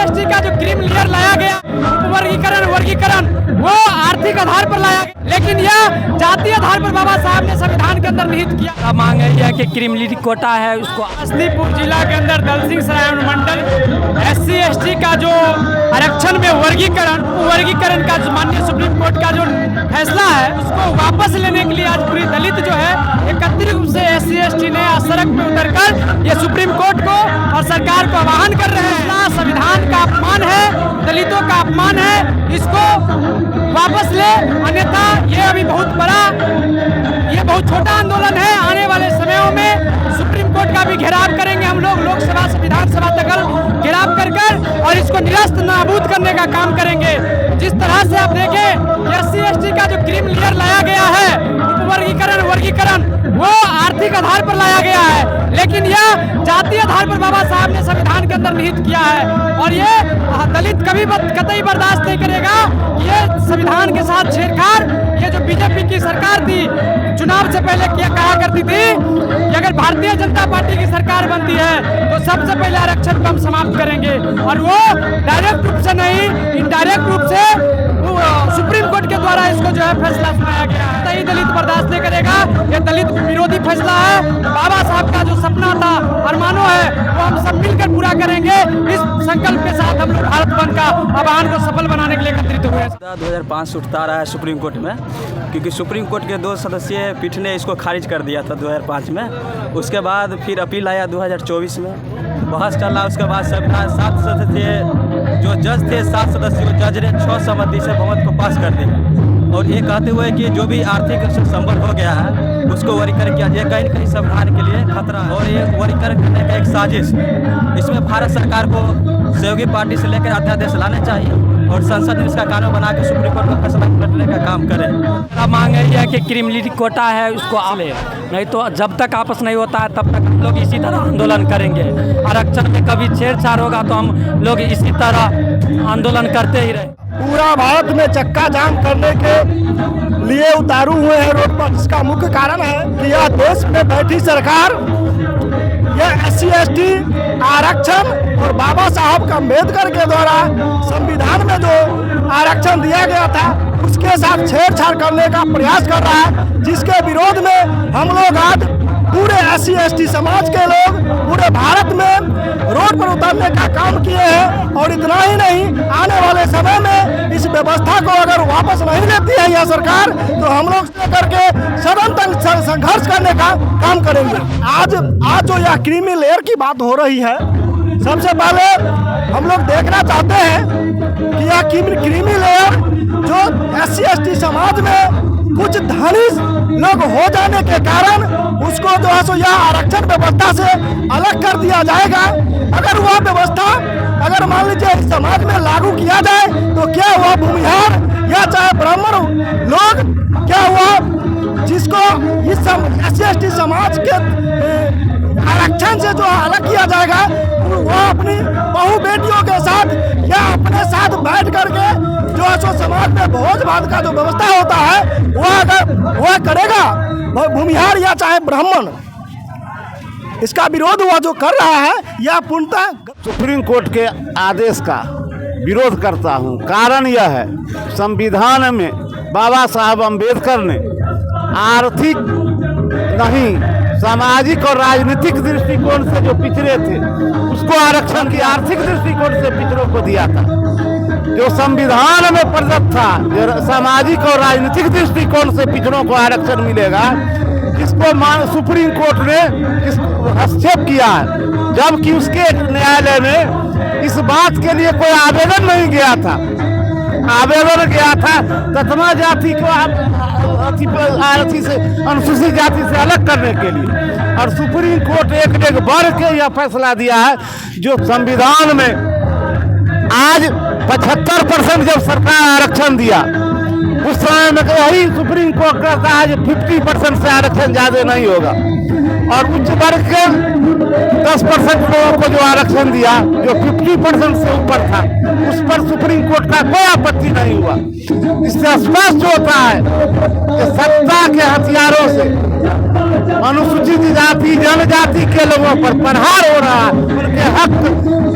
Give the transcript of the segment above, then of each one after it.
SC का जो cream layer लाया गया, वर्गीकरण वो आर्थिक आधार पर लाया गया, लेकिन यह जातीय आधार पर बाबा साहब ने संविधान के अंदर निहित किया। मांग है कि क्रीम लीड कोटा है उसको असलीपुर जिला के अंदर दलसिंह सराय अनुमंडल SC ST का जो आरक्षण में वर्गीकरण का माननीय सुप्रीम कोर्ट का जो फैसला है उसको वापस लेने के लिए आज पूरी दलित जो है एकत्रित रूप से SC ST ने सड़क में उतरकर ये सुप्रीम कोर्ट को और सरकार को आह्वान कर रहे हैं। संविधान का अपमान है, दलितों का अपमान है, इसको वापस ले, अन्यथा ये अभी बहुत छोटा आंदोलन है। आने वाले समयों में सुप्रीम कोर्ट का भी घेराव करेंगे हम लोग, लोकसभा से विधानसभा तक घेराव कर और इसको निरस्त नाबूद करने का काम करेंगे। जिस तरह से आप देखें SC ST का जो क्रीम लेयर लाया गया है, वर्गीकरण वो आर्थिक आधार पर लाया गया है, लेकिन यह जातीय आधार पर बाबा साहब ने संविधान के अंदर निहित किया है। और ये दलित कभी कतई बर्दाश्त नहीं करेगा। ये संविधान के साथ छेड़छाड़, ये जो बीजेपी की सरकार थी चुनाव से पहले कहा करती थी कि अगर भारतीय जनता पार्टी की सरकार बनती है तो सबसे पहले आरक्षण को हम समाप्त करेंगे, और वो डायरेक्ट रूप से नहीं, इनडायरेक्ट रूप से सुप्रीम कोर्ट के द्वारा इसको जो है फैसला सुनाया गया है। कतई दलित बर्दाश्त नहीं करेगा। ये दलित विरोधी फैसला है। बाबा साहब का जो सपना था, अरमानों है, वो हम सब मिलकर पूरा करेंगे। इस संकल्प के साथ हम लोग भारत बंद का आह्वान को सफल बनाने के लिए एकत्रित हुए। 2005 से उठता रहा है सुप्रीम कोर्ट में, क्योंकि सुप्रीम कोर्ट के 2 सदस्यीय पीठ ने इसको खारिज कर दिया था 2005 में। उसके बाद फिर अपील आया 2024 में, बहस चला। उसके बाद संविधान 7 सदस्यीय जो जज थे, 7 सदस्यीय जज ने 6 सहमति से बहुमत को पास कर दिया, और ये कहते हुए कि जो भी आर्थिक संबल हो गया है उसको वर्गीकरण किया जाए। कहीं न कहीं संविधान के लिए खतरा है, और ये वर्गीकरण करने का एक साजिश। इसमें भारत सरकार को सहयोगी पार्टी से लेकर अध्यादेश लाने चाहिए और संसद में इसका कानून बना के सुप्रीम कोर्ट का फैसला करने का काम करें। मांग है कि क्रीम लीड कोटा है उसको आले, नहीं तो जब तक आपस नहीं होता है तब तक हम लोग इसी तरह आंदोलन करेंगे। आरक्षण में कभी छेड़छाड़ होगा तो हम लोग इसी तरह आंदोलन करते ही रहे। पूरा भारत में चक्का जाम करने के लिए उतारू हुए हैं रोड पर, जिसका मुख्य कारण है कि यह देश में बैठी सरकार यह SC ST आरक्षण और बाबा साहब अम्बेडकर के द्वारा संविधान में जो आरक्षण दिया गया था उसके साथ छेड़छाड़ करने का प्रयास कर रहा है, जिसके विरोध में हम लोग आज पूरे SC ST समाज के लोग पूरे भारत में रोड पर उतरने का काम किए हैं। और इतना ही नहीं, आने वाले समय में इस व्यवस्था को अगर वापस नहीं लेती है यह सरकार तो हम लोग करके सदन तक संघर्ष करने का काम करेंगे। आज जो यह क्रीमी लेयर की बात हो रही है, सबसे पहले हम लोग देखना चाहते हैं कि यह क्रीमी लेयर जो SC ST समाज में कुछ धनी लोग हो जाने के कारण उसको जो है सो यह आरक्षण व्यवस्था से अलग कर दिया जाएगा। अगर वह व्यवस्था अगर मान लीजिए इस समाज में लागू किया जाए तो क्या वह भूमिहार या चाहे ब्राह्मण लोग, क्या वह जिसको इस SC ST समाज के आरक्षण से जो अलग किया जाएगा वह अपनी बहू बेटियों के साथ या अपने साथ बैठ करके जो है सो समाज में भोज भात का जो व्यवस्था होता है वह करेगा भूमिहार या चाहे ब्राह्मण। इसका विरोध हुआ जो कर रहा है यह पूर्णतः सुप्रीम कोर्ट के आदेश का विरोध करता हूं। कारण यह है, संविधान में बाबा साहब अम्बेडकर ने आर्थिक नहीं सामाजिक और राजनीतिक दृष्टिकोण से जो पिछड़े थे उसको आरक्षण की आर्थिक दृष्टिकोण से पिछड़ों को दिया था। जो संविधान में प्रदत्त था जो सामाजिक और राजनीतिक दृष्टिकोण से पिछड़ों को आरक्षण मिलेगा, इसको सुप्रीम कोर्ट ने हस्तक्षेप किया है, जबकि उसके न्यायालय में इस बात के लिए कोई आवेदन नहीं गया था। आवेदन गया था ततमा जाति को अनुसूचित जाति से अलग करने के लिए, और सुप्रीम कोर्ट एक बढ़ के यह फैसला दिया है। जो संविधान में आज 75% जब सरकार आरक्षण दिया उस समय में यही सुप्रीम कोर्ट कहता है कि 50% से आरक्षण ज्यादा नहीं होगा, और उच्च वर्ग के 10% लोगों को जो आरक्षण दिया जो 50% से ऊपर था उस पर सुप्रीम कोर्ट का कोई आपत्ति नहीं हुआ। इससे स्पष्ट होता है कि सत्ता के हथियारों से अनुसूचित जाति जनजाति के लोगों पर प्रहार हो रहा है, उनके हक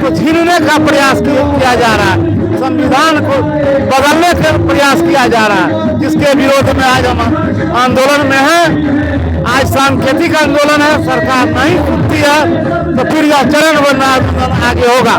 को छीनने का प्रयास किया जा रहा है, संविधान को बदलने का प्रयास किया जा रहा है, जिसके विरोध में आज हम आंदोलन में हैं। आज सांकेतिक आंदोलन है, सरकार नहीं सुनती है तो फिर यह चरणबद्ध आंदोलन आगे होगा।